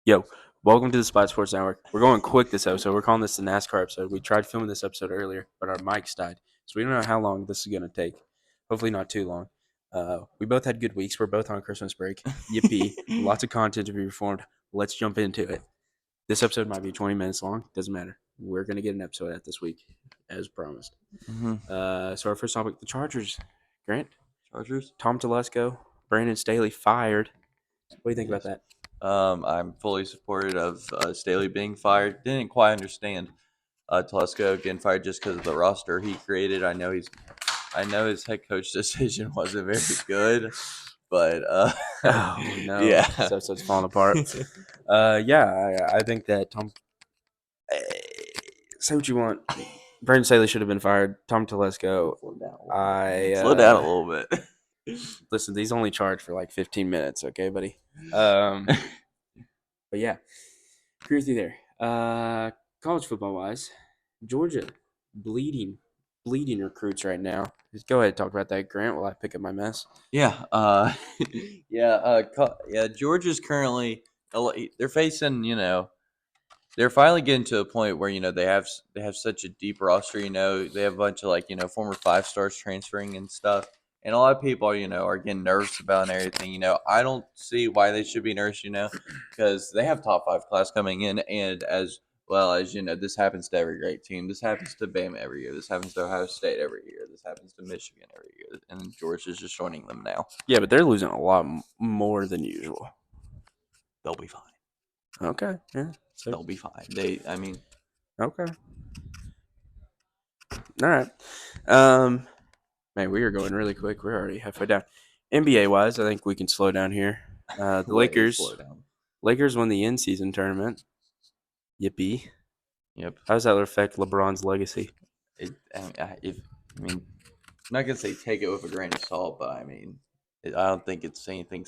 Yo, welcome to the Splats Sports Network. We're going quick this episode. We're calling this the NASCAR episode. We tried filming this episode earlier, but our mics died. So we don't know how long this is going to take. Hopefully not too long. We both had good weeks. We're both on Christmas break. Yippee. Lots of content to be performed. Let's jump into it. This episode might be 20 minutes long. Doesn't matter. We're going to get an episode out this week, as promised. So our first topic, the Chargers. Grant? Chargers? Tom Telesco, Brandon Staley fired. What do you think about that? I'm fully supportive of Staley being fired. Didn't quite understand Telesco getting fired just because of the roster he created. I know his head coach decision wasn't very good, but Oh no! yeah. This episode's falling apart. I think that Tom. Say what you want. Brandon Staley should have been fired. Tom Telesco. Slow down a little bit. Listen, these only charge for like 15 minutes, okay, buddy? But yeah, agree with you there. College football wise, Georgia bleeding recruits right now. Just go ahead and talk about that, Grant, while I pick up my mess. Yeah, Georgia's currently they're facing they're finally getting to a point where they have such a deep roster. They have a bunch of former 5 stars transferring and stuff, and a lot of people are getting nervous about and everything. I don't see why they should be nervous. Because they have top 5 class coming in, and as well as this happens to every great team. This happens to Bama every year. This happens to Ohio State every year. This happens to Michigan every year, and Georgia's just joining them now. Yeah, but they're losing a lot more than usual. They'll be fine. Okay, yeah. So they'll be fine. Okay. All right. Man, we are going really quick. We're already halfway down. NBA wise, I think we can slow down here. The Lakers won the in-season tournament. Yippee. Yep. How does that affect LeBron's legacy? I'm not gonna say take it with a grain of salt, but I don't think it's anything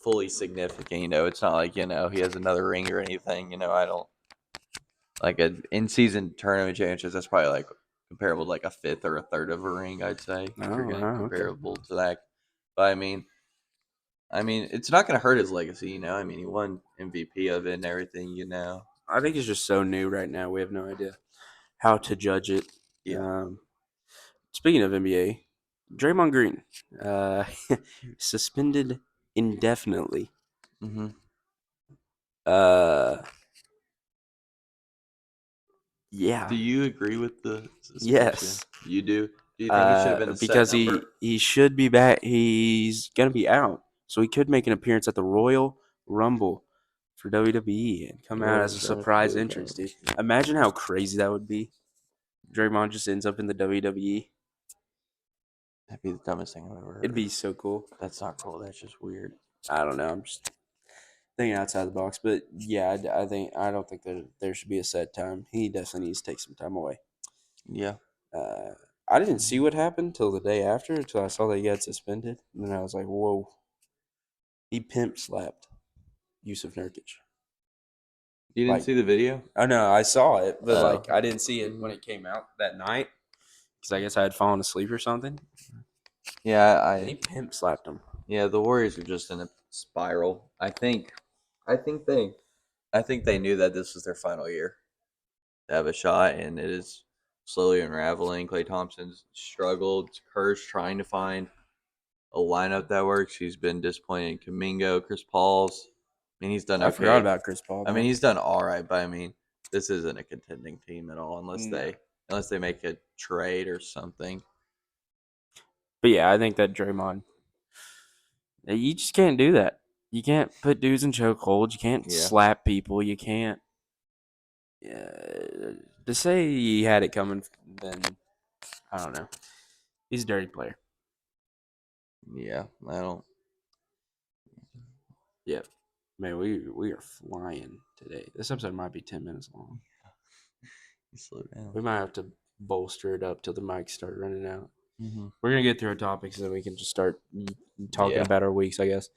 fully significant. It's not like he has another ring or anything. I don't like an in-season tournament championship. That's probably like comparable to like a fifth or a third of a ring, I'd say. If you're getting comparable to that, but it's not going to hurt his legacy. He won MVP of it and everything. I think it's just so new right now. We have no idea how to judge it. Yeah. Speaking of NBA, Draymond Green suspended indefinitely. Mm-hmm. Yeah. Do you agree with the suspension? Yes. You do? Do you think it should have been a because set number? he should be back. He's gonna be out, so he could make an appearance at the Royal Rumble for WWE and come out as a surprise entrance, dude. Imagine how crazy that would be. Draymond just ends up in the WWE. That'd be the dumbest thing I've ever heard. It'd be so cool. That's not cool. That's just weird. I don't know. I'm just thinking outside the box, but yeah, I don't think that there should be a set time. He definitely needs to take some time away. Yeah. I didn't see what happened till the day after, until I saw that he got suspended, and then I was like, "Whoa!" He pimp slapped Yusuf Nurkic. You didn't see the video? Oh no, I saw it, but I didn't see it when it came out that night because I guess I had fallen asleep or something. Yeah, he pimp slapped him. Yeah, the Warriors are just in a spiral. I think they knew that this was their final year to have a shot, and it is slowly unraveling. Klay Thompson's struggled. Kerr's trying to find a lineup that works. He's been disappointed in Kuminga, Chris Paul's. He's done okay. I forgot about Chris Paul. He's done all right, but this isn't a contending team at all unless they make a trade or something. But yeah, I think that Draymond, you just can't do that. You can't put dudes in chokeholds. You can't slap people. You can't. To say he had it coming, then I don't know. He's a dirty player. Yeah, I don't. Yeah, man, we are flying today. This episode might be 10 minutes long. Slow down. We might have to bolster it up till the mics start running out. Mm-hmm. We're gonna get through our topics, and then we can just start talking about our weeks, I guess.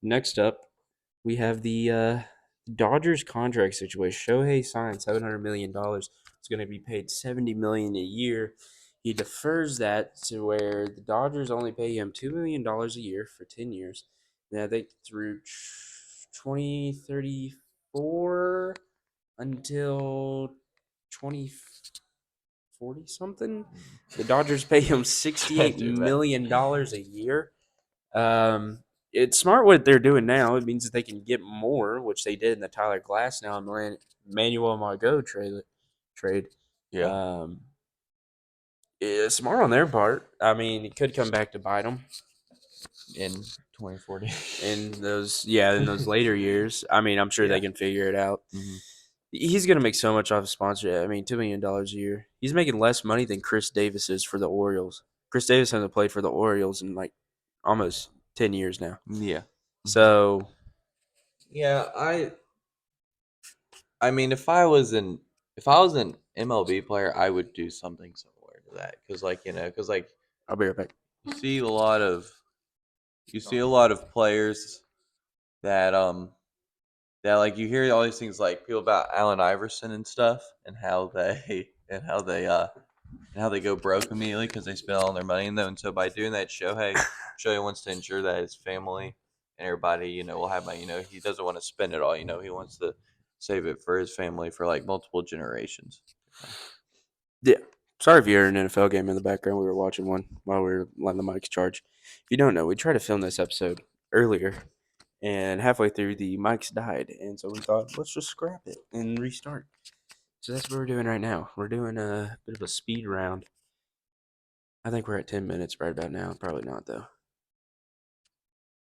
Next up, we have the Dodgers contract situation. Shohei signed $700 million. It's going to be paid $70 million a year. He defers that to where the Dodgers only pay him $2 million a year for 10 years. And I think through 2034 until 2040 something. The Dodgers pay him $68 Too bad. million a year. Um, it's smart what they're doing now. It means that they can get more, which they did in the Tyler Glass now and Manuel Margot trade. Yeah. Um, it's smart on their part. I mean, it could come back to bite them In 2040. in those later years. I mean, I'm sure Yeah. they can figure it out. Mm-hmm. He's gonna make so much off of sponsorship. I mean, $2 million a year. He's making less money than Chris Davis is for the Orioles. Chris Davis hasn't played for the Orioles in like almost 10 years now. Yeah. So Yeah, I mean, if I was an MLB player, I would do something similar to that because, like, I'll be right back. you see a lot of players that that like you hear all these things like people about Allen Iverson and stuff and how they and how they go broke immediately because they spend all their money in them. And so by doing that, Shohei wants to ensure that his family and everybody, will have money. He doesn't want to spend it all. He wants to save it for his family for like multiple generations. Yeah. Sorry if you heard an NFL game in the background. We were watching one while we were letting the mics charge. If you don't know, we tried to film this episode earlier, and halfway through, the mics died. And so we thought, let's just scrap it and restart. So that's what we're doing right now. We're doing a bit of a speed round. I think we're at 10 minutes right about now. Probably not, though.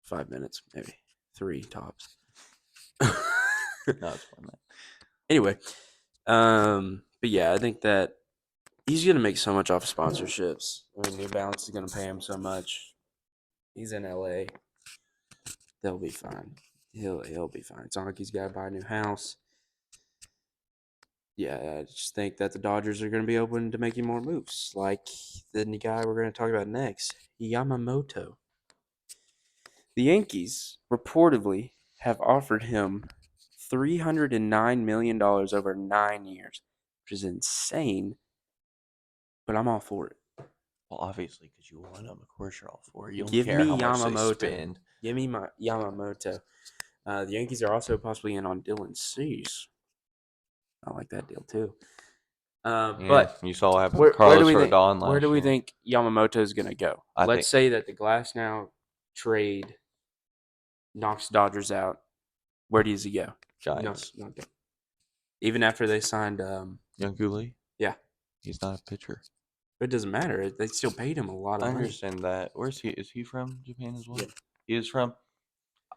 5 minutes, maybe. 3 tops. No, it's fun, man. Anyway, but yeah, I think that he's gonna make so much off of sponsorships. I mean, New Balance is gonna pay him so much. He's in LA. They'll be fine. He'll be fine. It's not like he's got to buy a new house. Yeah, I just think that the Dodgers are gonna be open to making more moves, like the guy we're gonna talk about next, Yamamoto. The Yankees reportedly have offered him $309 million over 9 years, which is insane. But I'm all for it. Well, obviously, because you want them. Of course, you're all for it. You don't Give care me how much they Yamamoto. spend. Give me my Yamamoto. The Yankees are also possibly in on Dylan Cease. I like that deal too. But you saw what happened where, with Carlos do we Rodon think? last Where do we year. think Yamamoto is going to go? I Let's think- say that the Glass now trade knocks Dodgers out. Where does he go? Giants. No. Even after they signed, Young Guli? Yeah. He's not a pitcher. It doesn't matter. They still paid him a lot of I money. understand that. Where's he? Is he from Japan as well? Yeah. He is from.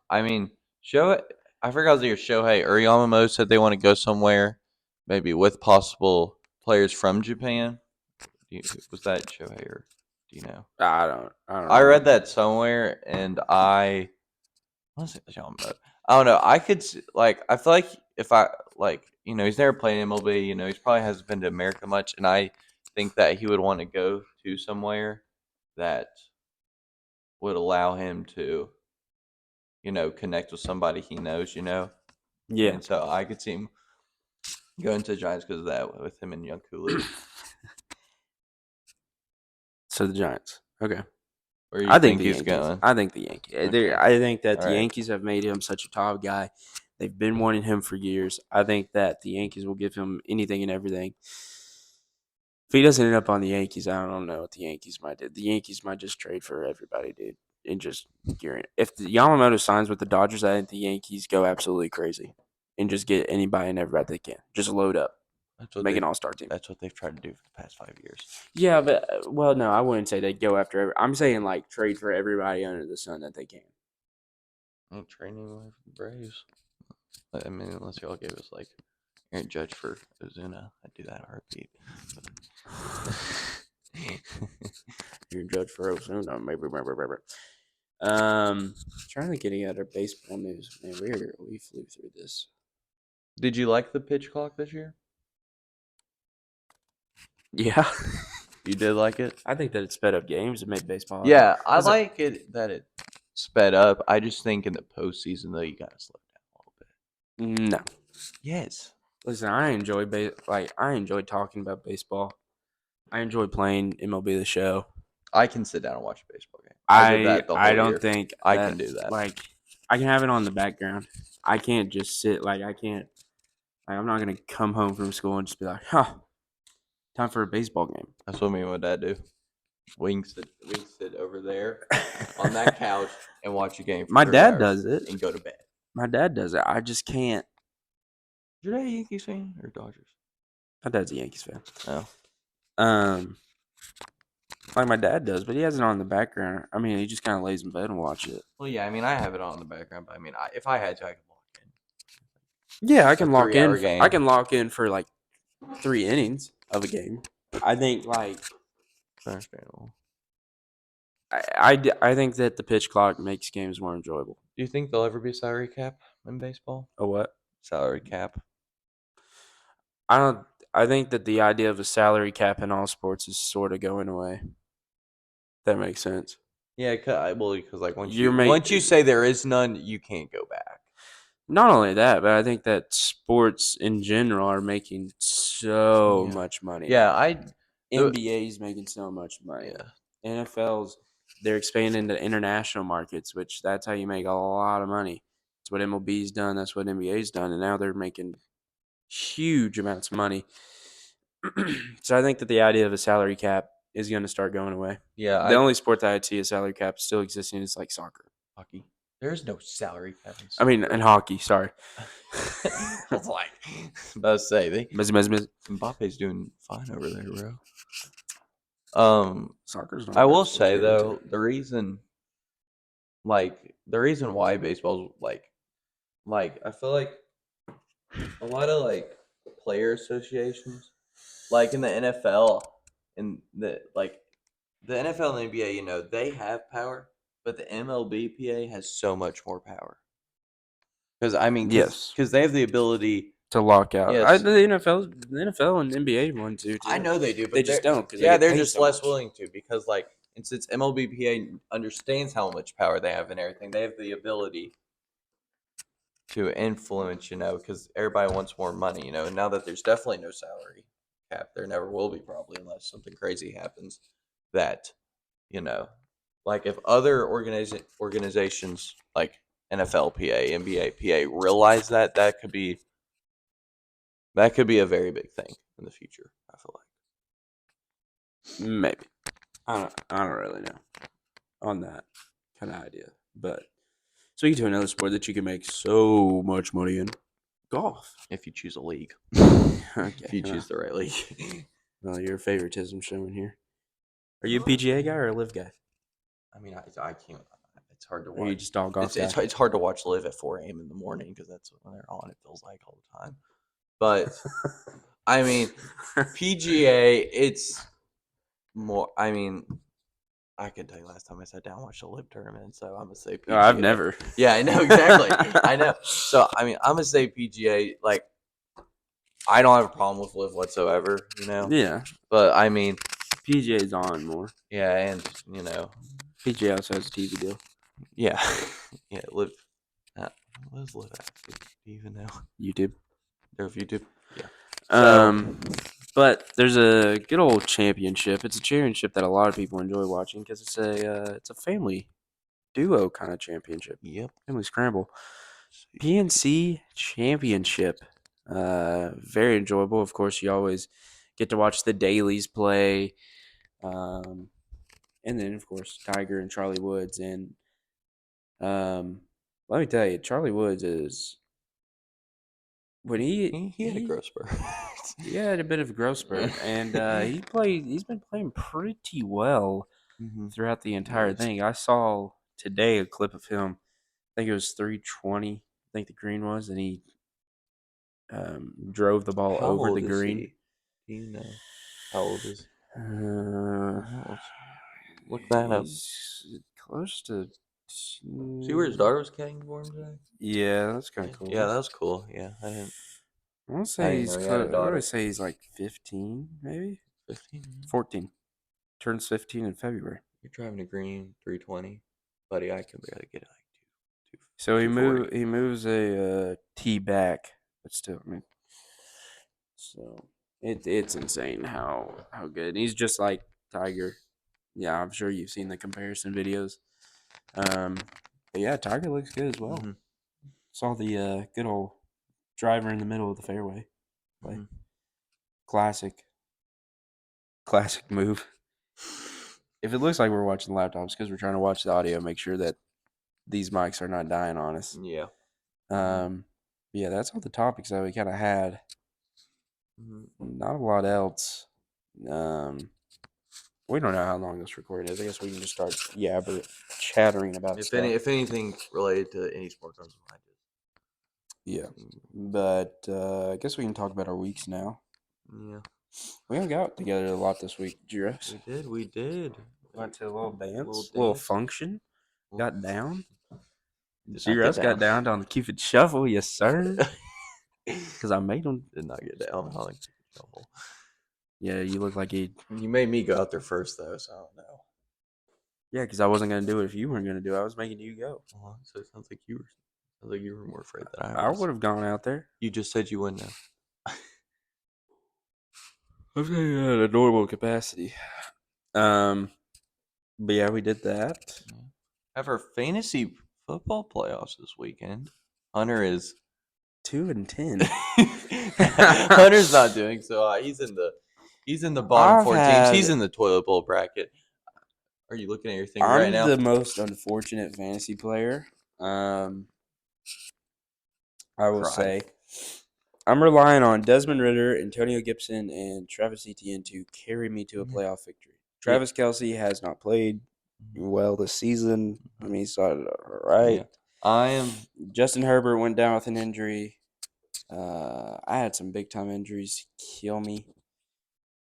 I mean, Shohei. I forgot was either Shohei or Yamamoto said they want to go somewhere, maybe with possible players from Japan. Was that Shohei or do you know? I don't know. I read that somewhere, and was it Yamamoto? I don't know. I could like. I feel like if I like, he's never played MLB. He's probably hasn't been to America much, and I think that he would want to go to somewhere that would allow him to, connect with somebody he knows. Yeah. And so I could see him going to the Giants because of that with him and Young Cooley. So the Giants. Okay. Where you I think he's the Yankees. going? I think the Yankees. Okay. I think that All the right. Yankees have made him such a top guy. They've been wanting him for years. I think that the Yankees will give him anything and everything. If he doesn't end up on the Yankees, I don't know what the Yankees might do. The Yankees might just trade for everybody, dude, and just guarantee. If the Yamamoto signs with the Dodgers, I think the Yankees go absolutely crazy and just get anybody and everybody they can. Just load up, make an all-star team. That's what they've tried to do for the past 5 years. Yeah, but well, no, I wouldn't say they go after. I'm saying like trade for everybody under the sun that they can. I'm training away from the Braves. I mean, unless y'all gave us like Aaron Judge for Ozuna, I'd do that in a heartbeat. You're judged for Ozuna, maybe. Trying to get any other baseball news. Man, we flew through this. Did you like the pitch clock this year? Yeah, You did like it? I think that it sped up games. It made baseball. Yeah, I like it that it sped up. I just think in the postseason though, you gotta slow down a little bit. No, Yes. listen, I enjoy I enjoy talking about baseball. I enjoy playing MLB The Show. I can sit down and watch a baseball game. I did that the whole I don't year. think I can do that. Like, I can have it on the background. I can't just sit like I can't. Like, I'm not gonna come home from school and just be like, "Huh, time for a baseball game." That's what me and my dad do. We can sit over there on that couch and watch a game for My 3 dad hours does it. and go to bed. My dad does it. I just can't. Is your dad a Yankees fan or Dodgers? My dad's a Yankees fan. Oh, Um, like my dad does, but he has it on in the background. I mean, he just kind of lays in bed and watch it. well, yeah. I mean, I have it on in the background, but I mean, if I had to, I could walk in. Yeah, I A can lock 3 hour in. I game. can lock in for like 3 innings of a game. I think Understandable. I think that the pitch clock makes games more enjoyable. Do you think there'll ever be a salary cap in baseball? A what? Salary cap. I don't. I think that the idea of a salary cap in all sports is sort of going away. That makes sense. Yeah, because like once You're you make once you say there is none, you can't go back. Not only that, but I think that sports in general are making so Yeah. much money. Yeah, NBA's making so much money. yeah. NFL's they're expanding to international markets, which that's how you make a lot of money. That's what MLB's done. That's what NBA's done, and now they're making huge amounts of money. So I think that the idea of a salary cap is going to start going away. Yeah, The only sport that I'd see a salary cap still existing is like soccer. hockey. There's no salary cap in I mean, soccer. and hockey. Sorry. I was like, about to say Mbappe's doing fine over there, bro. Soccer's not I a bad will sport say to get into. though, the reason why baseball's like I feel like a lot of like player associations, like in the NFL and the NFL and NBA, they have power, but the MLBPA has so much more power. Because I mean, Yes, because they have the ability. to lock out. Yes, The NFL and NBA want to too. I know they do, They but just don't because they yeah, get they're paid just so less much. willing to because and since MLBPA understands how much power they have and everything, they have the ability to influence, because everybody wants more money, and now that there's definitely no salary cap, there never will be probably unless something crazy happens that, you know, like if other organizations like NFLPA, NBAPA realize that could be a very big thing in the future, I feel like. Maybe I don't really know on that kind of idea. But speaking to another sport that you can make so much money in, golf. If you choose a league. Okay, If you choose the right league. well, your favoritism showing here. Are you a PGA guy or a live guy? I mean, I can't. It's hard to Or are you watch. just all golf It's hard to watch live at 4 a.m. in the morning because that's when they're on. It feels like all the time. But I mean, PGA, it's more. I mean, I can tell you last time I sat down and watched a live tournament, so I'm gonna say PGA. Oh, I've never. Yeah, I know exactly. I know. So I mean, I'm gonna say PGA. Like, I don't have a problem with live whatsoever. Yeah, But I mean, PGA's on more. yeah, and PGA also has a TV deal. yeah, yeah, live. What does live actually? Do you even know? YouTube. Their YouTube. Yeah. But there's a good old championship. It's a championship that a lot of people enjoy watching because it's a family duo kind of championship. Yep. Family scramble. PNC championship. Very enjoyable. Of course, you always get to watch the dailies play. And then of course Tiger and Charlie Woods and let me tell you, Charlie Woods is when He had a growth spurt. he had a bit of a growth spurt, and he's been playing pretty well throughout the entire thing. I saw today a clip of him. I think it was 320. I think the green was, and he drove the ball How over old the is green. he? Do you know? How old is? Uh, Look that up. he's close to. See where his daughter was catching for him today? Yeah, that's kind of cool. Yeah, that was cool. Yeah, I didn't. I want to I say didn't he's know he had a close. I daughter. want to say he's like 15, maybe 15. 14. Turns 15 in February. You're driving a green 320, buddy. I can barely get it like two. So he 240. moves a tee back, but still, I mean, so it's insane how good. And he's just like Tiger. Yeah, I'm sure you've seen the comparison videos. But yeah, Tiger looks good as well. Mhm. Saw the good old driver in the middle of the fairway play. Mhm. Classic move. If it looks like we're watching laptops, because we're trying to watch the audio, make sure that these mics are not dying on us. Yeah. Yeah, that's all the topics that we kind of had. Mhm. Not a lot else. We don't know how long this recording is. I guess we can just start chattering about stuff. If anything related to any sport comes to mind, Yeah, but I guess we can talk about our weeks now. yeah, We hung out together a lot this week, Juros. we did. Went to a little dance, Little dance. function. Got down. Did not get Juros got down on the Cupid Shuffle, yes sir. Because I made him. Did not get down on the shuffle. Yeah, you look like he. You made me go out there first though, so I don't know. Yeah, because I wasn't gonna do it if you weren't gonna do it. I was making you go. So it sounds like you were more afraid than I I was. would have gone out there. You just said you wouldn't have. I was at a normal capacity. But yeah, we did that. Have our fantasy football playoffs this weekend. Hunter is 2-10. Hunter's not doing so. He's in the bottom four teams. He's in the toilet bowl bracket. Are you looking at your thing right now? I'm the most unfortunate fantasy player. I will say I'm relying on Desmond Ritter, Antonio Gibson, and Travis Etienne to carry me to a playoff victory. Travis Kelce has not played well this season. I mean, he started all right. Yeah. Justin Herbert went down with an injury. I had some big time injuries kill me.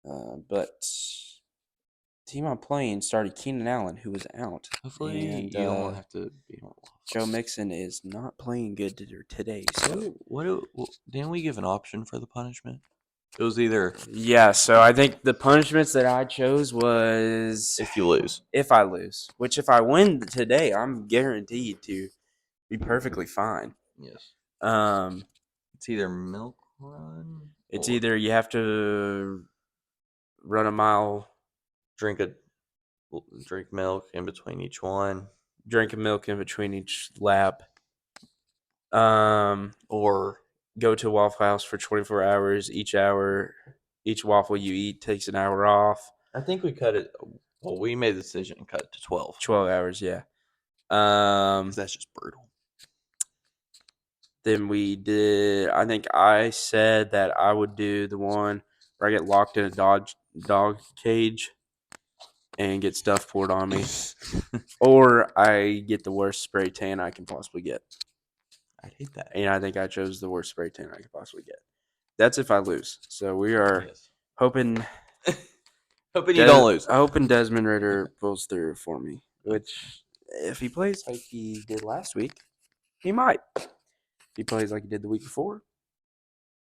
But the team I'm playing started Keenan Allen, who was out. Hopefully, and, you don't have to be on. Joe Mixon is not playing good today. So Didn't we give an option for the punishment? It was either yeah. So I think the punishments that I chose was if you lose. If I lose, which if I win today, I'm guaranteed to be perfectly fine. Yes. It's either milk run. It's either you have to run a mile, drink milk in between each one, drink milk in between each lap, or go to a Waffle House for 24 hours. Each waffle you eat takes an hour off. I think we cut it. Well, we made the decision and cut it to 12. 12 hours, yeah. Because that's just brutal. Then we did. I think I said that I would do the one where I get locked in a dog cage and get stuff poured on me, or I get the worst spray tan I can possibly get. I'd hate that. And I think I chose the worst spray tan I could possibly get. That's if I lose. So we are hoping. Hoping you don't lose. Hoping Desmond Ritter pulls through for me. Which, if he plays like he did last week, he might. If he plays like he did the week before,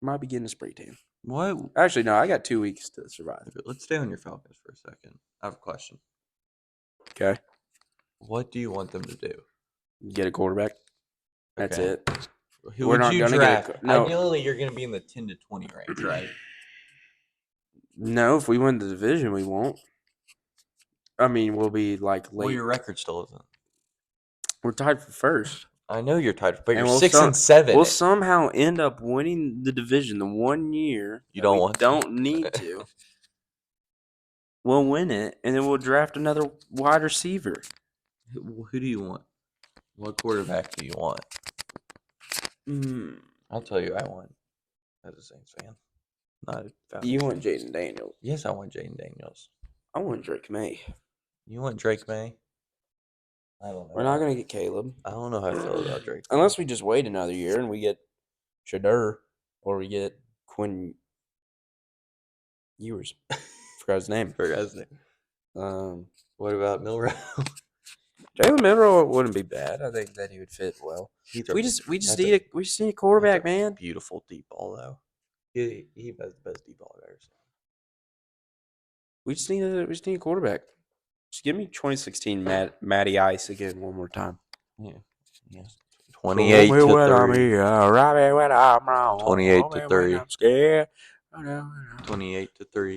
he might be getting a spray tan. What? Actually, no. I got 2 weeks to survive. Let's stay on your Falcons for a second. I have a question. Okay. What do you want them to do? Get a quarterback. That's it. Who would you draft? Ideally, you're going to be in the 10 to 20 range, right? No, if we win the division, we won't. I mean, we'll be like late. Well, your record still isn't. We're tied for first. I know you're tied, but you're 6-7. We'll somehow end up winning the division the one year you don't need to. We'll win it, and then we'll draft another wide receiver. Who do you want? What quarterback do you want? I'll tell you, I want as a Saints fan. Not a Falcons You want Jaden Daniels? Yes, I want Jaden Daniels. I want Drake May. You want Drake May? I don't know. We're not gonna get Caleb. I don't know how I feel about Drake. Unless we just wait another year and we get Shadur or we get Quinn Ewers. Forgot his name. What about Milrow? Jalen Milrow wouldn't be bad. I think that he would fit well. We just need a quarterback, man. Beautiful deep ball though. He has the best deep ball I've ever seen. We just need a quarterback. Just give me 2016 Matty Ice again one more time. Yeah. 28 to 3. Robbie when I'm wrong. 28 to 3. I'm scared. 28 to 3.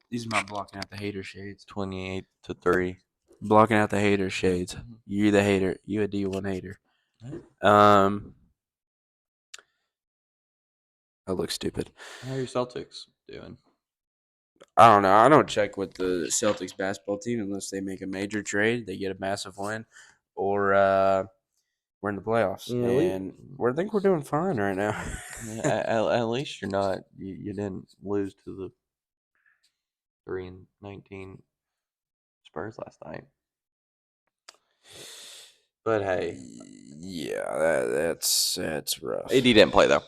These are my blocking out the hater shades. 28 to 3. Blocking out the hater shades. Mhm. You the hater. You a D1 hater. Right. I look stupid. How are your Celtics doing? I don't know. I don't check with the Celtics basketball team unless they make a major trade, they get a massive win, or we're in the playoffs. And I think we're doing fine right now. At least you're not. You didn't lose to the 3-19 Spurs last night. But hey, Yeah, that's rough. AD didn't play though.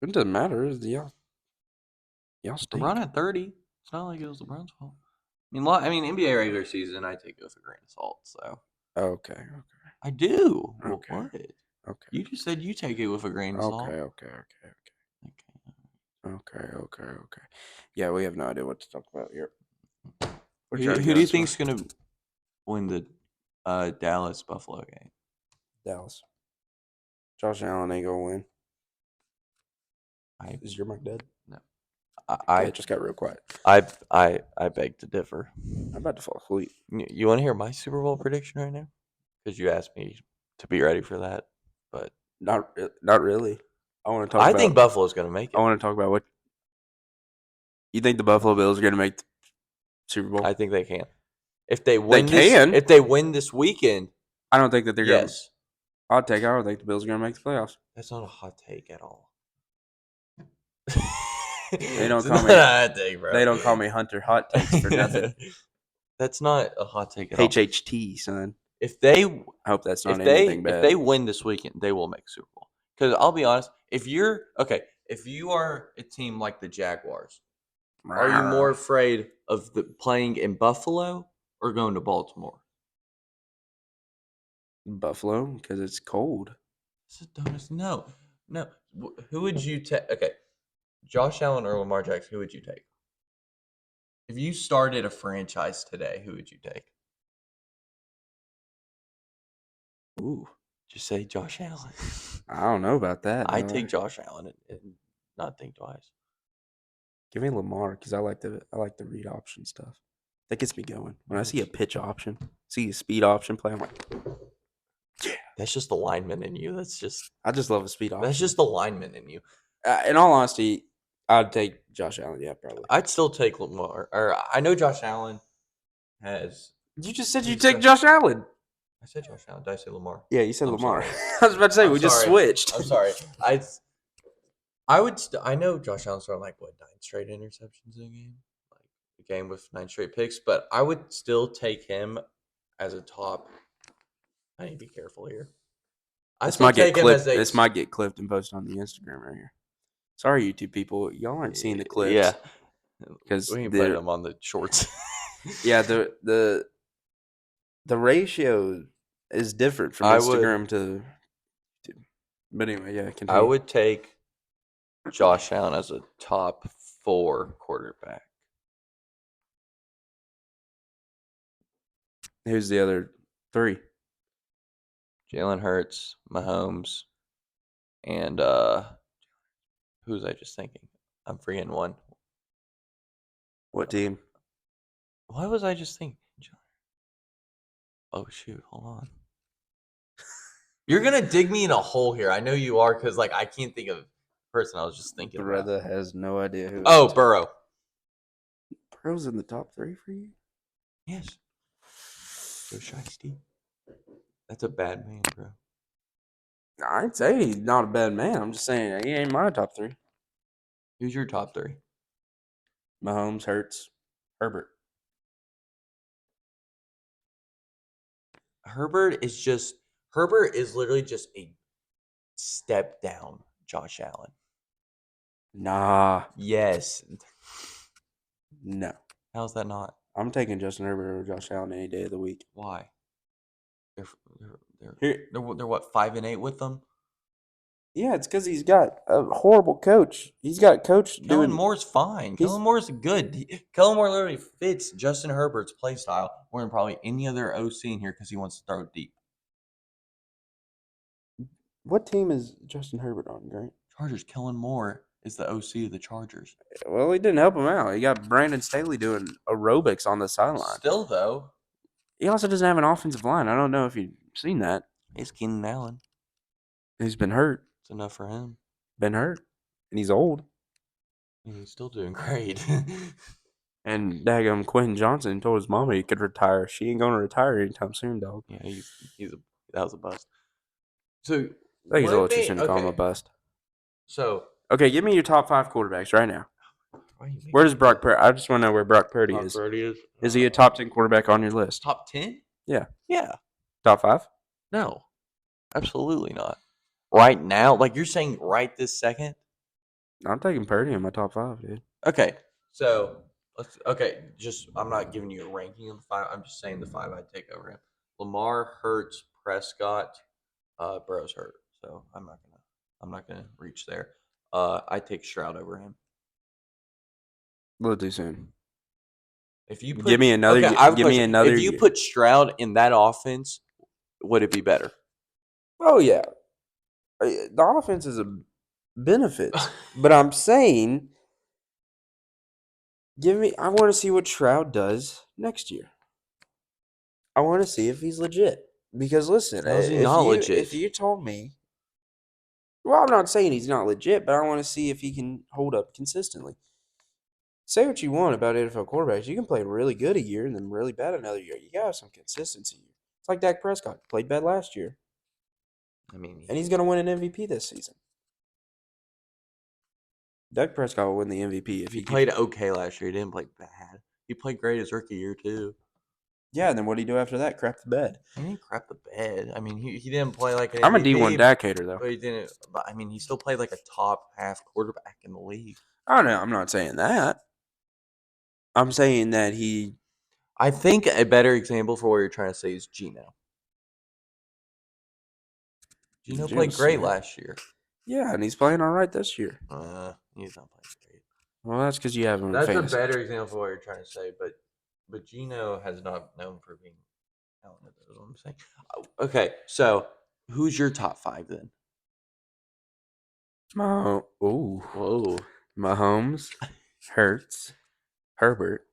It doesn't matter. Y'all stink. LeBron had 30. It's not like it was LeBron's fault. I mean, NBA regular season, I take it with a grain of salt. So Okay. I do. Well, Okay. what? Okay. You just said you take it with a grain of salt. Okay. Yeah, we have no idea what to talk about here. Who do you think's gonna win the Dallas Buffalo game? Dallas? Josh Allen ain't gonna win. Is your mic dead? No. Okay, it just got real quiet. I beg to differ. I'm about to fall asleep. You want to hear my Super Bowl prediction right now? Because you asked me to be ready for that, but Not really. I want to talk. I about, think Buffalo's going to make it. I want to talk about what you think the Buffalo Bills are going to make the Super Bowl. I think they can. If they win, If they win this weekend, I don't think that they're going. Yes, I don't think the Bills are going to make the playoffs. that's not a hot take at all. They don't It's call not me. a hot take, bro. They don't call me Hunter Hot Takes for nothing. That's not a hot take at all. HHT, son. If they I hope that's not if anything bad. if they win this weekend, they will make Super Bowl. Because I'll be honest, if you are a team like the Jaguars, are you more afraid of playing in Buffalo or going to Baltimore? Buffalo because it's cold. It's the dumbest. No. Who would you take? Okay, Josh Allen or Lamar Jackson? Who would you take? If you started a franchise today, who would you take? Ooh, Just say Josh Allen. I don't know about that. I take Josh Allen and not think twice. Give me Lamar because I like the read option stuff. That gets me going. When I see a pitch option, see a speed option play, I'm like, yeah. That's just the lineman in you. I just love a speed option. That's just the lineman in you. In all honesty, I'd take Josh Allen. Yeah, probably. I'd still take Lamar. Or I know Josh Allen has. You just said you take Josh Allen. I said Josh Allen. Did I say Lamar? Yeah, you said Lamar. Sorry. I was about to say we just switched. I'm sorry. I would. I know Josh Allen's throwing like 9 straight interceptions in a game, like a game with 9 straight picks. But I would still take him as a top. I need to be careful here. This might get clipped. This might get clipped and posted on the Instagram right here. Sorry, YouTube people, y'all aren't seeing the clips. Yeah, because we ain't putting them on the shorts. Yeah, the ratio is different from Instagram to YouTube. But anyway, yeah, continue. I would take Josh Allen as a top 4 quarterback. Who's the other 3? Jalen Hurts, Mahomes, and who was I just thinking? I'm forgetting one. What team? Why was I just thinking? Oh shoot! Hold on. You're gonna dig me in a hole here. I know you are, because I can't think of the person I was just thinking about. Brother has no idea who. Oh, Burrow. Burrow's in the top 3 for you? Yes. So shiesty. That's a bad man, bro. I'd say he's not a bad man. I'm just saying he ain't my top 3. Who's your top 3? Mahomes, Hurts, Herbert. Herbert is literally just a step down Josh Allen. Nah. Yes. No. How's that not? I'm taking Justin Herbert over Josh Allen any day of the week. Why? They're what, 5-8 with them? Yeah, it's because he's got a horrible coach. He's got a coach doing. Kellen Moore's fine. Kellen Moore's good. Kellen Moore literally fits Justin Herbert's play style more than probably any other OC in here because he wants to throw deep. What team is Justin Herbert on, Grant? Chargers. Kellen Moore is the OC of the Chargers. Well, he didn't help him out. He got Brandon Staley doing aerobics on the sideline. Still, though, He also doesn't have an offensive line. I don't know if you've seen that. It's Keenan Allen. He's been hurt. It's enough for him. Been hurt. And he's old. And he's still doing great. And daggum Quentin Johnson told his mama he could retire. She ain't gonna retire anytime soon, dog. Yeah, that was a bust. So I think he's a little too me soon to call him a okay. bust. So Okay, give me your top 5 quarterbacks right now. why are you making Where does Brock that? Purdy? I just want to know where Brock Purdy Brock is. Purdy is? Is he a top 10 quarterback on your list? Top 10? Yeah. Yeah. Top 5? No. Absolutely not. Right now, like you're saying right this second? I'm taking Purdy in my top 5, dude. Okay. So just I'm not giving you a ranking of the 5. I'm just saying the 5 I'd take over him. Lamar, Hurts, Prescott, Burrow's hurt. So I'm not gonna reach there. I take Stroud over him. A little too soon. If you put Give me another. okay, I have a Give me question. another. If you put Stroud in that offense, would it be better? Oh yeah, the offense is a benefit, but I'm saying, give me. I want to see what Shroud does next year. I want to see if he's legit. Because listen, How is he not legit? if you told me, well, I'm not saying he's not legit, but I want to see if he can hold up consistently. Say what you want about NFL quarterbacks, you can play really good a year and then really bad another year. You gotta have some consistency. It's like Dak Prescott played bad last year, I mean, and he's gonna win an MVP this season. Dak Prescott will win the MVP if he he played okay last year. He didn't play bad. He played great his rookie year too. Yeah, and then what do you do after that? Crap the bed. He didn't crap the bed. I mean, he didn't play like an I'm a MVP. D1 Dak hater though. But he didn't. But I mean, he still played like a top half quarterback in the league. I don't know. I'm not saying that. I'm saying that he. I think a better example for what you're trying to say is Geno. Geno played Geno great Smith. last year. Yeah, and he's playing all right this year. He's not playing great. Well, that's because you have him in That's fantasy. a better example of what you're trying to say, but Geno has not known for being talented. That's what I'm saying. Okay, so who's your top 5 then? Whoa. Mahomes, Hurts, Herbert,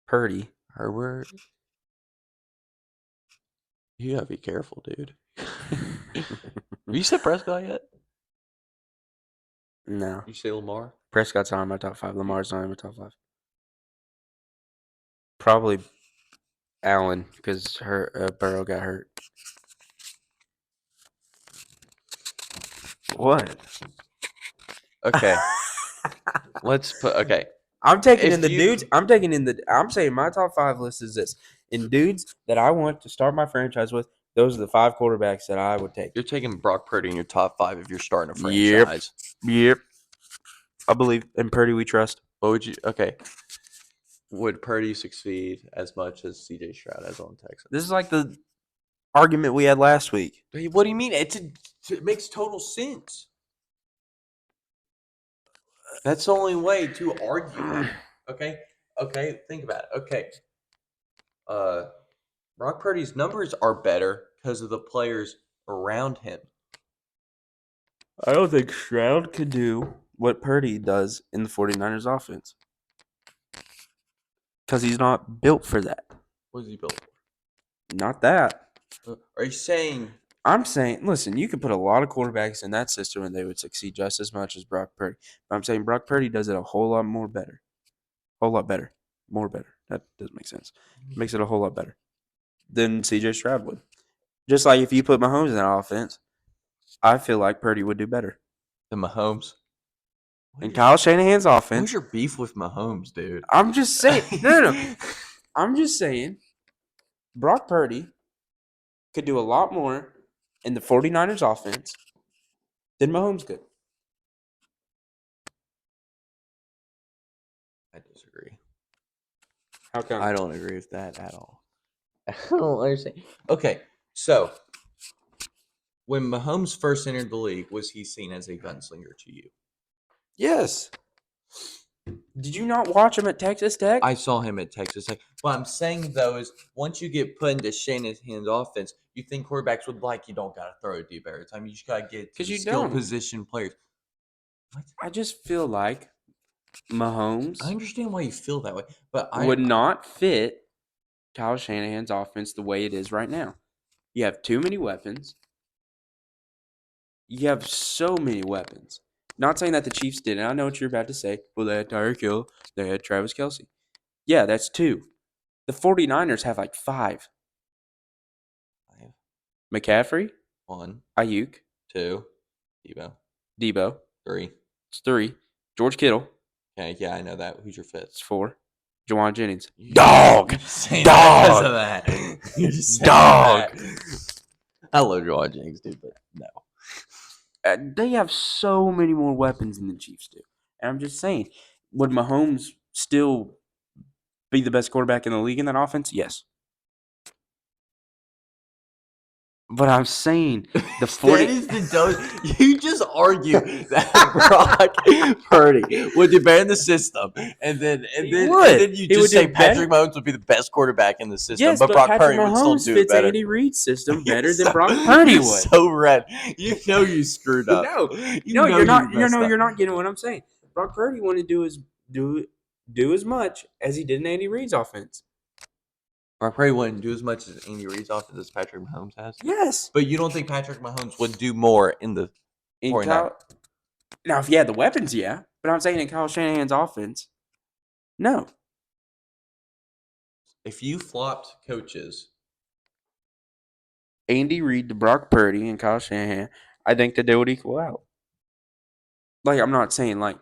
Purdy. Herbert. You gotta be careful, dude. Have you said Prescott yet? No. You say Lamar? Prescott's not in my top 5. Lamar's not in my top 5. Probably Allen because Burrow got hurt. What? Okay. Let's put okay. I'm taking If in the you- dudes. I'm taking in the. I'm saying my top 5 list is this. In dudes that I want to start my franchise with, those are the 5 quarterbacks that I would take. You're taking Brock Purdy in your top 5 if you're starting a Yep. franchise. Yep. I believe in Purdy. We trust. What would you? Okay. Would Purdy succeed as much as CJ Stroud has on Texas? This is like the argument we had last week. What do you mean? It makes total sense. That's the only way to argue. Okay. Okay. Think about it. Okay. Brock Purdy's numbers are better because of the players around him. I don't think Stroud could do what Purdy does in the 49ers offense. Because he's not built for that. What is he built for? Not that. Are you saying? I'm saying, listen, you could put a lot of quarterbacks in that system and they would succeed just as much as Brock Purdy. But I'm saying Brock Purdy does it a whole lot more better. Whole lot better. More better. That doesn't make sense. Makes it a whole lot better than CJ Stroud would. Just like if you put Mahomes in that offense, I feel like Purdy would do better. The Mahomes. In Kyle Shanahan's offense. What's your beef with Mahomes, dude? I'm just saying. No. I'm just saying Brock Purdy could do a lot more in the 49ers offense than Mahomes could. I disagree. How come? I don't agree with that at all. I don't understand. Okay, so when Mahomes first entered the league, was he seen as a gunslinger to you? Yes. Did you not watch him at Texas Tech? I saw him at Texas Tech. What I'm saying, though, is once you get put into Shanahan's offense, you think quarterbacks would like you don't got to throw it deep every time. You just got to get to 'Cause you skill don't. position players. What? I just feel like Mahomes I understand why you feel that way, but would not fit Kyle Shanahan's offense the way it is right now. You have too many weapons. You have so many weapons. Not saying that the Chiefs didn't. I know what you're about to say. Well, they had Tyreek Hill. They had Travis Kelce. Yeah, that's two. The 49ers have like five. I have McCaffrey, 1, Ayuk, 2, Debo, Debo. 3. It's three. George Kittle. Okay, yeah, I know that. Who's your fifth? It's four. Jawan Jennings. You're Dog! You're just saying that because Dog! of that. You're just saying Dog! that. I love Jawan Jennings, dude, but no. They have so many more weapons than the Chiefs do. And I'm just saying, would Mahomes still be the best quarterback in the league in that offense? Yes. But I'm saying the 40. That is the dumbest. You just argue that Brock Purdy would do better in the system, and then He would. you He just would say do Patrick better. Mahomes would be the best quarterback in the system, Yes, but but Brock Patrick Purdy would still Mahomes do it fits better. Andy Reid's system better than So- Brock Purdy you're would. so red. You know you screwed up. No, You no, know you're not. you messed up. You're not getting what I'm saying. Brock Purdy wanted to do as much as he did in Andy Reid's offense. Brock Purdy wouldn't do as much as Andy Reid's offense as Patrick Mahomes has. Yes. But you don't think Patrick Mahomes would do more in the In 49? now, if you had the weapons, yeah. But I'm saying in Kyle Shanahan's offense, no. If you flopped coaches, Andy Reid to Brock Purdy and Kyle Shanahan, I think that they would equal out. Like, I'm not saying, like,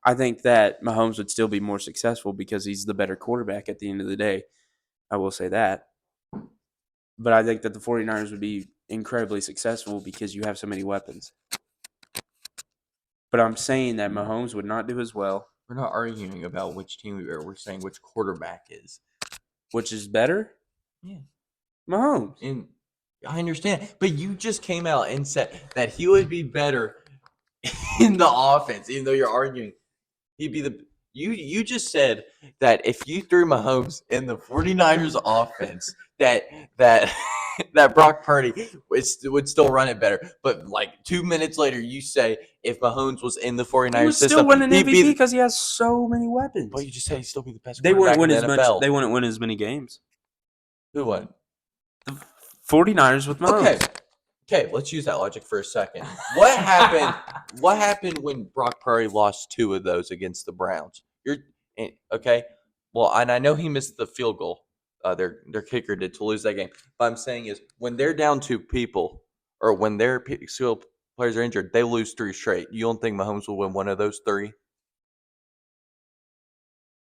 I think that Mahomes would still be more successful because he's the better quarterback at the end of the day. I will say that. But I think that the 49ers would be incredibly successful because you have so many weapons. But I'm saying that Mahomes would not do as well. we're not arguing about which team we are. We're saying which quarterback is. Which is better? Yeah. Mahomes. And I understand. But you just came out and said that he would be better in the offense, even though you're arguing. He'd be the you just said that if you threw Mahomes in the 49ers offense, that that Brock Purdy would still run it better. But like 2 minutes later, you say if Mahomes was in the 49ers He would system, still win an he'd MVP be because he has so many weapons. But you just said he'd still be the best They quarterback wouldn't win in the as much. NFL. They wouldn't win as many games. Who won? The 49ers with Mahomes. Okay, let's use that logic for a second. What happened? What happened when Brock Purdy lost 2 of those against the Browns? Okay. Well, and I know he missed the field goal. Their kicker did to lose that game. But I'm saying is when they're down 2 people, or when their skill players are injured, they lose 3 straight. You don't think Mahomes will win one of those 3?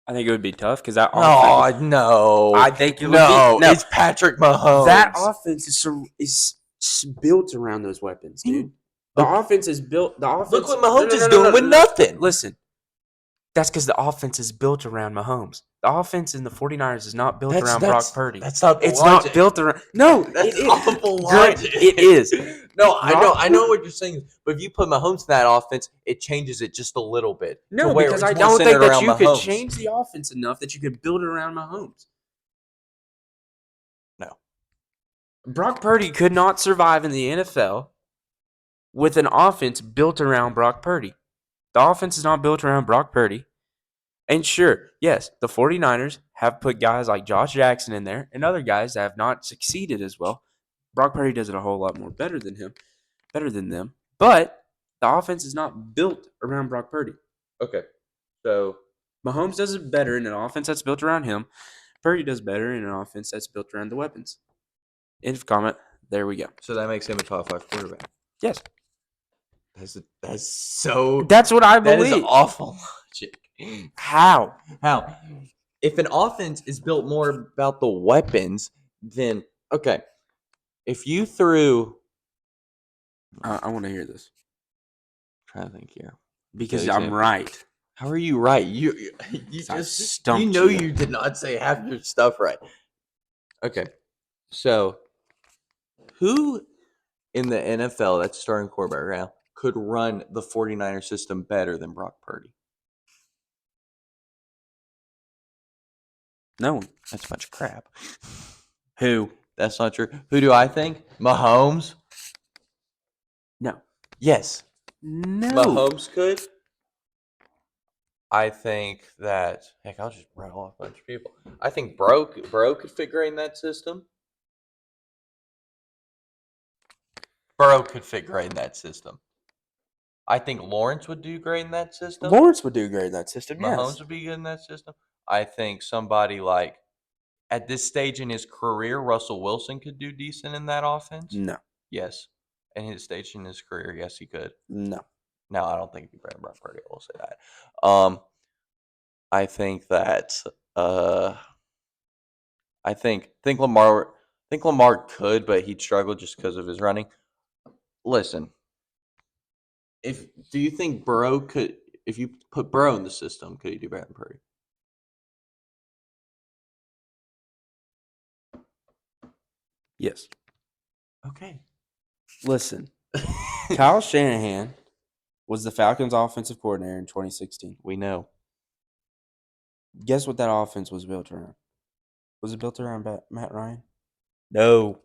I think it would be tough because that Oh offense. no! I think it would no. be. No, It's Patrick Mahomes. that offense is built around those weapons, dude. The offense is built. The offense. Look what Mahomes is doing with nothing. Listen, that's because the offense is built around Mahomes. The offense in the 49ers is not built around Brock Purdy. That's not the It's logic. not built around. No, That's it is. awful Grant, logic. it is. No, Brock I know what you're saying. But if you put Mahomes in that offense, it changes it just a little bit. No, to where because it's I more don't think centered that around you could Mahomes. change the offense enough that you could build it around Mahomes. No. Brock Purdy could not survive in the NFL with an offense built around Brock Purdy. The offense is not built around Brock Purdy. And sure, yes, the 49ers have put guys like Josh Jackson in there and other guys that have not succeeded as well. Brock Purdy does it a whole lot more better than them. But the offense is not built around Brock Purdy. Okay. So Mahomes does it better in an offense that's built around him. Purdy does better in an offense that's built around the weapons. End of comment. There we go. So that makes him a top 5 quarterback. Yes. That's so. That's what I believe. That is awful logic. How? How? If an offense is built more about the weapons, then okay. If you threw, I want to hear this I'm trying to think here. because Good I'm example. right. How are you right? You I just stumped you know you. you did not say half your stuff right. Okay, so who in the NFL that's starting quarterback right now could run the 49er system better than Brock Purdy? No one. That's a bunch of crap. Who? That's not true. Who do I think? Mahomes? No. Yes. No. Mahomes could. I think that heck, I'll just rattle off a bunch of people. I think Bro could fit great in that system. Burrow could fit great in that system. I think Lawrence would do great in that system. Lawrence would do great in that system. Mahomes Yes. would be good in that system. I think somebody like at this stage in his career, Russell Wilson could do decent in that offense. No. Yes. At his stage in his career, yes, he could. No. No, I don't think he'd be better than Brock Purdy. I will say that. I think that I think Lamar could, but he'd struggle just because of his running. Listen, do you think Burrow could, if you put Burrow in the system, could he do better than Purdy? Yes. Okay. Listen, Kyle Shanahan was the Falcons' offensive coordinator in 2016. We know. Guess what that offense was built around? Was it built around Matt Ryan? No.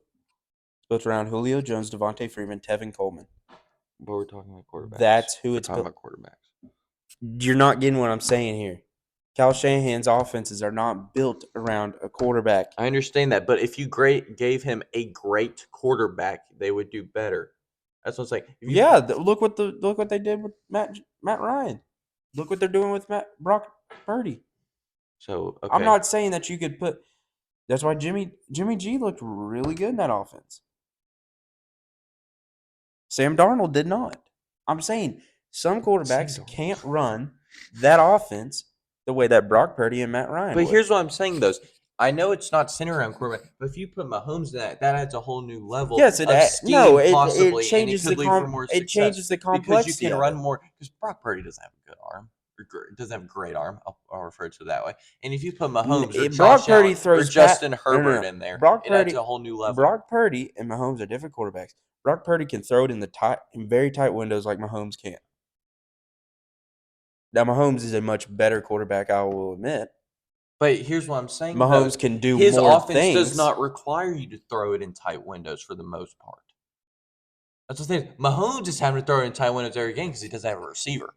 It's built around Julio Jones, Devontae Freeman, Tevin Coleman. But we're talking about quarterbacks. That's who we're it's talking built. about quarterbacks. You're not getting what I'm saying here. Kyle Shanahan's offenses are not built around a quarterback. I understand that, but if you gave him a great quarterback, they would do better. That's what I'm saying. Look what they did with Matt Ryan. Look what they're doing with Brock Purdy. So okay. I'm not saying that you could put. That's why Jimmy G looked really good in that offense. Sam Darnold did not. I'm saying some quarterbacks can't run that offense the way that Brock Purdy and Matt Ryan. But would. here's what I'm saying, though. I know it's not centered around quarterback, but if you put Mahomes in that adds a whole new level. Yes, of scheme, possibly, it changes and it could lead for more it success changes the complexity. because you can run more. Because Brock Purdy doesn't have a good arm. Doesn't have a great arm. I'll refer to it that way. And if you put Mahomes or Brock Purdy Allen throws or Justin Herbert in there, it adds a whole new level. Brock Purdy and Mahomes are different quarterbacks. Brock Purdy can throw it in very tight windows like Mahomes can't. Now Mahomes is a much better quarterback, I will admit. But here's what I'm saying. Mahomes can do his more offense things. does not require you to throw it in tight windows for the most part. That's the thing. Mahomes is having to throw it in tight windows every game because he doesn't have a receiver.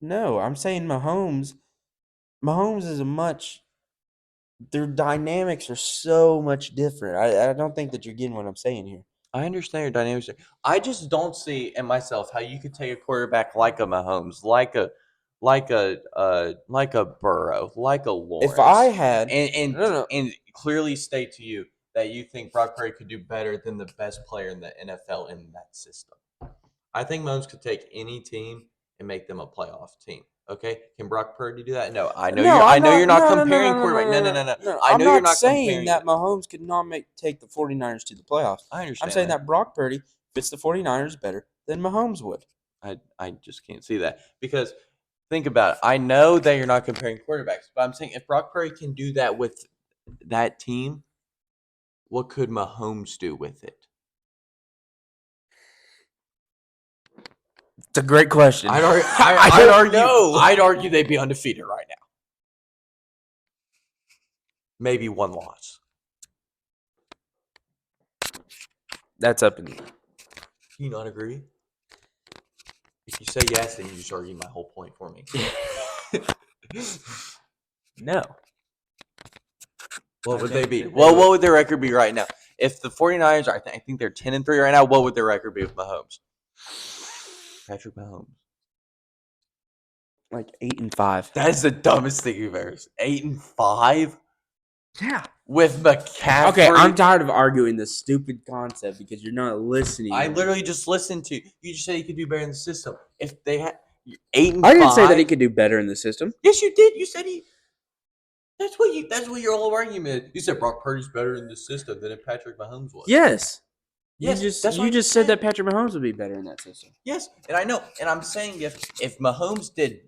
No, I'm saying Mahomes is a much. Their dynamics are so much different. I don't think that you're getting what I'm saying here. I understand your dynamics. I just don't see in myself how you could take a quarterback like a Mahomes, like a Burrow, like a Lawrence. If I had and clearly state to you that you think Brock Purdy could do better than the best player in the NFL in that system. I think Mahomes could take any team and make them a playoff team. Okay, can Brock Purdy do that? No, I know. You're not comparing quarterback. No. I know you're not saying that Mahomes could not take the 49ers to the playoffs. I understand. I'm saying that Brock Purdy fits the 49ers better than Mahomes would. I just can't see that because think about it. I know that you're not comparing quarterbacks, but I'm saying if Brock Purdy can do that with that team, what could Mahomes do with it? It's a great question. I'd argue they'd be undefeated right now. Maybe one loss. That's up in the air. Do you not agree? If you say yes, then you just argue my whole point for me. No. What would they be? Well, what would their record be right now? If the 49ers are, I think they're 10-3 right now, what would their record be with Mahomes? Patrick Mahomes. Like 8-5. That is the dumbest thing you've ever seen. 8-5? Yeah. With McCaffrey. Okay, I'm tired of arguing this stupid concept because you're not listening. I literally just listened to you. You just said he could do better in the system. If they had 8-5. I didn't say that he could do better in the system. Yes, you did. You said he. That's what your whole argument is. You said Brock Purdy's better in the system than if Patrick Mahomes was. Yes. Yes, you just said that Patrick Mahomes would be better in that system. Yes, and I know. And I'm saying if Mahomes did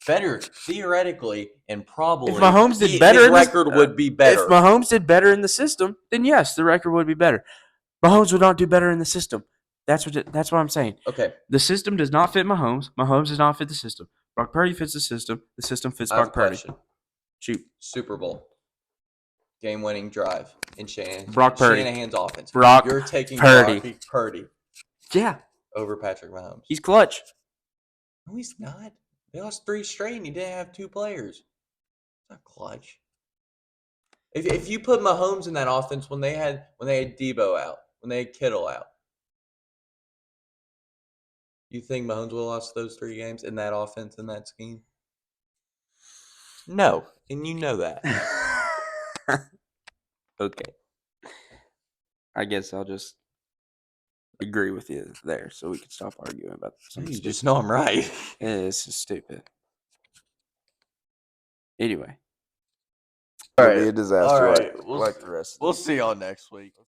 better theoretically and probably if Mahomes did better, his record would be better. If Mahomes did better in the system, then yes, the record would be better. Mahomes would not do better in the system. That's what I'm saying. Okay. The system does not fit Mahomes. Mahomes does not fit the system. Brock Purdy fits the system. The system fits Brock Purdy. Shoot. Super Bowl. Game-winning drive in Shanahan's offense. You're taking Purdy. Yeah. Over Patrick Mahomes. He's clutch. No, he's not. They lost 3 straight and he didn't have 2 players. It's not clutch. If you put Mahomes in that offense when they had Debo out, when they had Kittle out, you think Mahomes would have lost those 3 games in that offense, in that scheme? No, and you know that. Okay. I guess I'll just agree with you there so we can stop arguing about something You stupid. just know I'm right. Yeah, this is stupid. Anyway. All It'll be right. a disaster All right. like the rest of We'll them. see y'all next week.